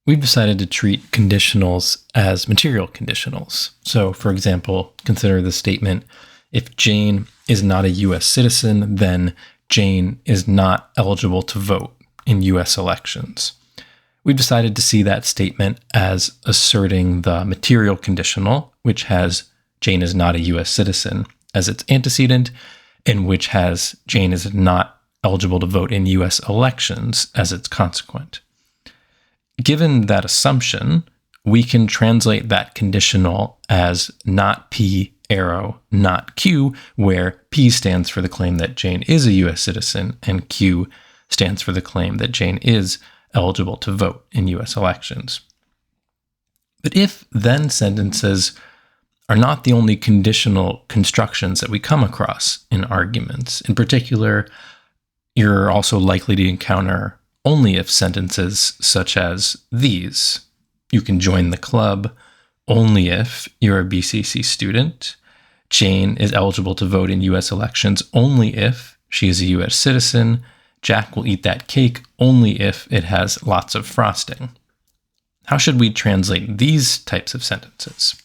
We've decided to treat conditionals as material conditionals. So, for example, consider the statement, if Jane is not a U.S. citizen, then Jane is not eligible to vote in U.S. elections. We've decided to see that statement as asserting the material conditional, which has Jane is not a U.S. citizen as its antecedent, and which has Jane is not eligible to vote in U.S. elections as its consequent. Given that assumption, we can translate that conditional as not P arrow, not Q, where P stands for the claim that Jane is a U.S. citizen and Q stands for the claim that Jane is eligible to vote in U.S. elections. But if-then sentences are not the only conditional constructions that we come across in arguments. In particular, you're also likely to encounter only if sentences such as these. You can join the club only if you're a BCC student. Jane is eligible to vote in U.S. elections only if she is a U.S. citizen. Jack will eat that cake only if it has lots of frosting. How should we translate these types of sentences?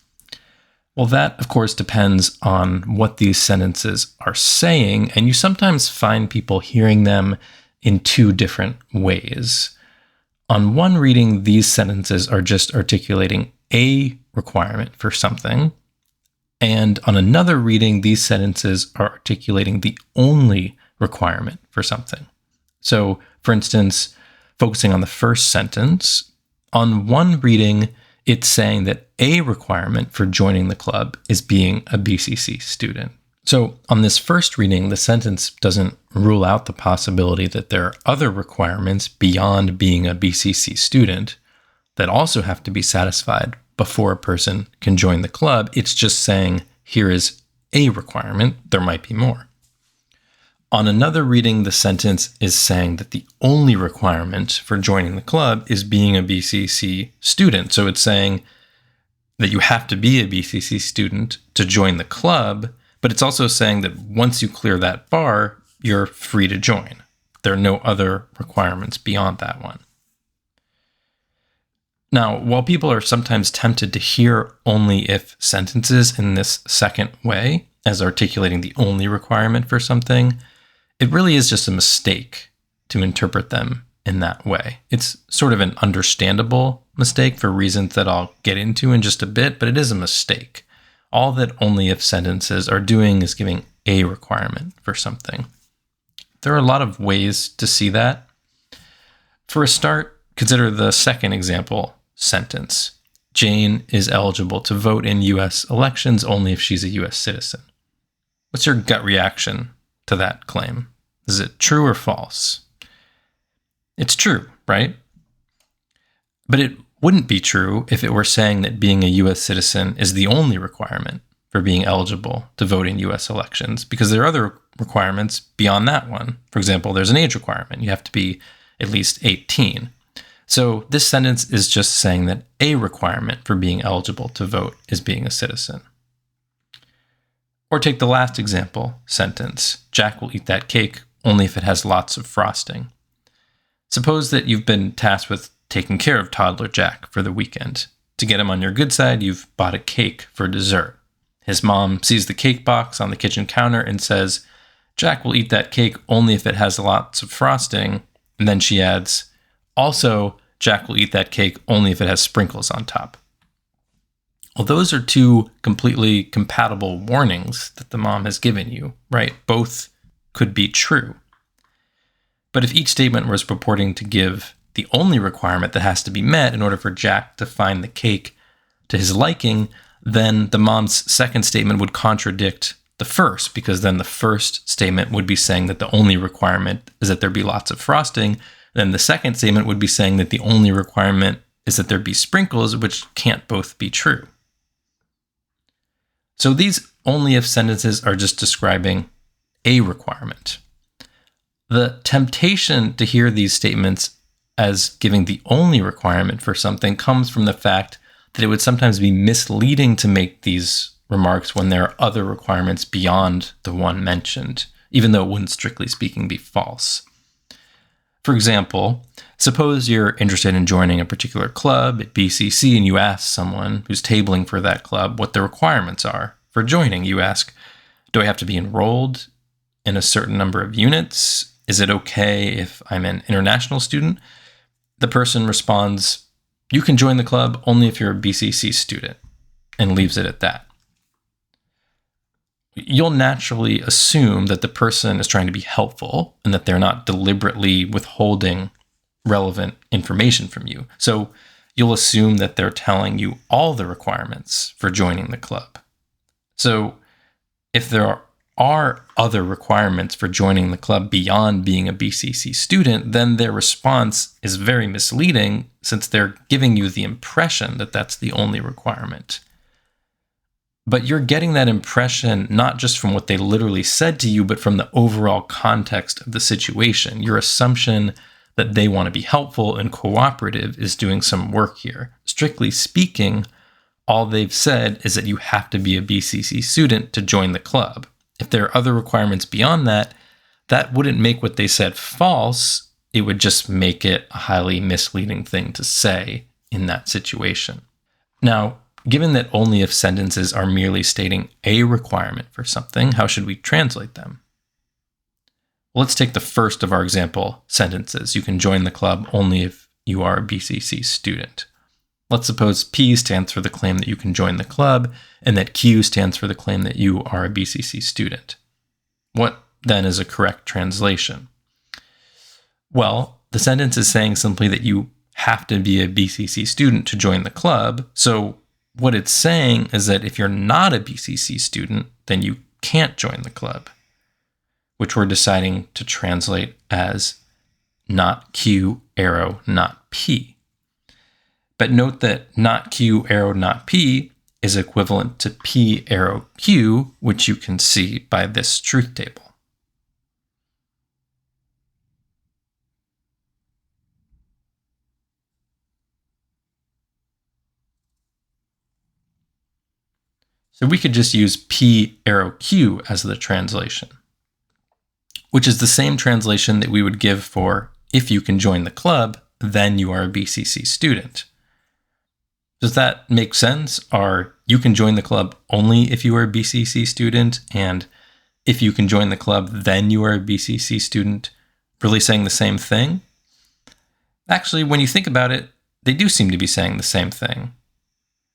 Well, that, of course, depends on what these sentences are saying, and you sometimes find people hearing them in two different ways. On one reading, these sentences are just articulating a requirement for something, and on another reading, these sentences are articulating the only requirement for something. So, for instance, focusing on the first sentence, on one reading, it's saying that a requirement for joining the club is being a BCC student. So on this first reading, the sentence doesn't rule out the possibility that there are other requirements beyond being a BCC student that also have to be satisfied before a person can join the club. It's just saying, here is a requirement, there might be more. On another reading, the sentence is saying that the only requirement for joining the club is being a BCC student. So it's saying that you have to be a BCC student to join the club, but it's also saying that once you clear that bar, you're free to join. There are no other requirements beyond that one. Now, while people are sometimes tempted to hear only if sentences in this second way, as articulating the only requirement for something, it really is just a mistake to interpret them in that way. It's sort of an understandable mistake for reasons that I'll get into in just a bit, but it is a mistake. All that only if sentences are doing is giving a requirement for something. There are a lot of ways to see that. For a start, consider the second example sentence. Jane is eligible to vote in U.S. elections only if she's a U.S. citizen. What's your gut reaction to that claim? Is it true or false? It's true, right? But it wouldn't be true if it were saying that being a U.S. citizen is the only requirement for being eligible to vote in U.S. elections, because there are other requirements beyond that one. For example, there's an age requirement. You have to be at least 18. So this sentence is just saying that a requirement for being eligible to vote is being a citizen. Or take the last example sentence. Jack will eat that cake only if it has lots of frosting. Suppose that you've been tasked with taking care of toddler Jack for the weekend. To get him on your good side, you've bought a cake for dessert. His mom sees the cake box on the kitchen counter and says, Jack will eat that cake only if it has lots of frosting. And then she adds, also, Jack will eat that cake only if it has sprinkles on top. Well, those are two completely compatible warnings that the mom has given you, right? Both could be true. But if each statement was purporting to give the only requirement that has to be met in order for Jack to find the cake to his liking, then the mom's second statement would contradict the first, because then the first statement would be saying that the only requirement is that there be lots of frosting. Then the second statement would be saying that the only requirement is that there be sprinkles, which can't both be true. So these only if sentences are just describing a requirement. The temptation to hear these statements as giving the only requirement for something comes from the fact that it would sometimes be misleading to make these remarks when there are other requirements beyond the one mentioned, even though it wouldn't, strictly speaking, be false. For example, Suppose you're interested in joining a particular club at BCC and you ask someone who's tabling for that club what the requirements are for joining. You ask, do I have to be enrolled in a certain number of units? Is it okay if I'm an international student? The person responds, you can join the club only if you're a BCC student, and leaves it at that. You'll naturally assume that the person is trying to be helpful and that they're not deliberately withholding relevant information from you. So you'll assume that they're telling you all the requirements for joining the club. So if there are other requirements for joining the club beyond being a BCC student, then their response is very misleading since they're giving you the impression that that's the only requirement. But you're getting that impression not just from what they literally said to you, but from the overall context of the situation. Your assumption that they want to be helpful and cooperative is doing some work here. Strictly speaking, all they've said is that you have to be a BCC student to join the club. If there are other requirements beyond that, that wouldn't make what they said false. It would just make it a highly misleading thing to say in that situation. Now, given that only if sentences are merely stating a requirement for something, how should we translate them? Well, let's take the first of our example sentences. You can join the club only if you are a BCC student. Let's suppose P stands for the claim that you can join the club, and that Q stands for the claim that you are a BCC student. What then is a correct translation? Well, the sentence is saying simply that you have to be a BCC student to join the club. So what it's saying is that if you're not a BCC student, then you can't join the club, which we're deciding to translate as not Q, arrow, not P. But note that not Q, arrow, not P is equivalent to P, arrow, Q, which you can see by this truth table. So we could just use P, arrow, Q as the translation, which is the same translation that we would give for if you can join the club, then you are a BCC student. Does that make sense? Are you can join the club only if you are a BCC student, and if you can join the club, then you are a BCC student, really saying the same thing? Actually, when you think about it, they do seem to be saying the same thing.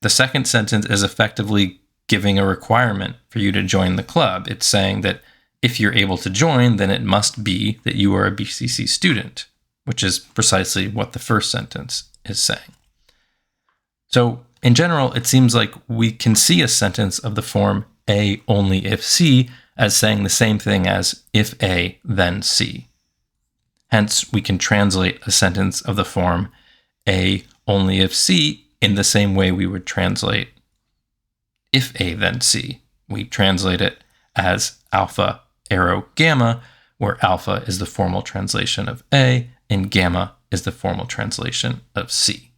The second sentence is effectively giving a requirement for you to join the club. It's saying that if you're able to join, then it must be that you are a BCC student, which is precisely what the first sentence is saying. So in general, it seems like we can see a sentence of the form A only if C as saying the same thing as if A, then C. Hence, we can translate a sentence of the form A only if C in the same way we would translate if A, then C. We translate it as alpha, arrow, gamma, where alpha is the formal translation of A and gamma is the formal translation of C.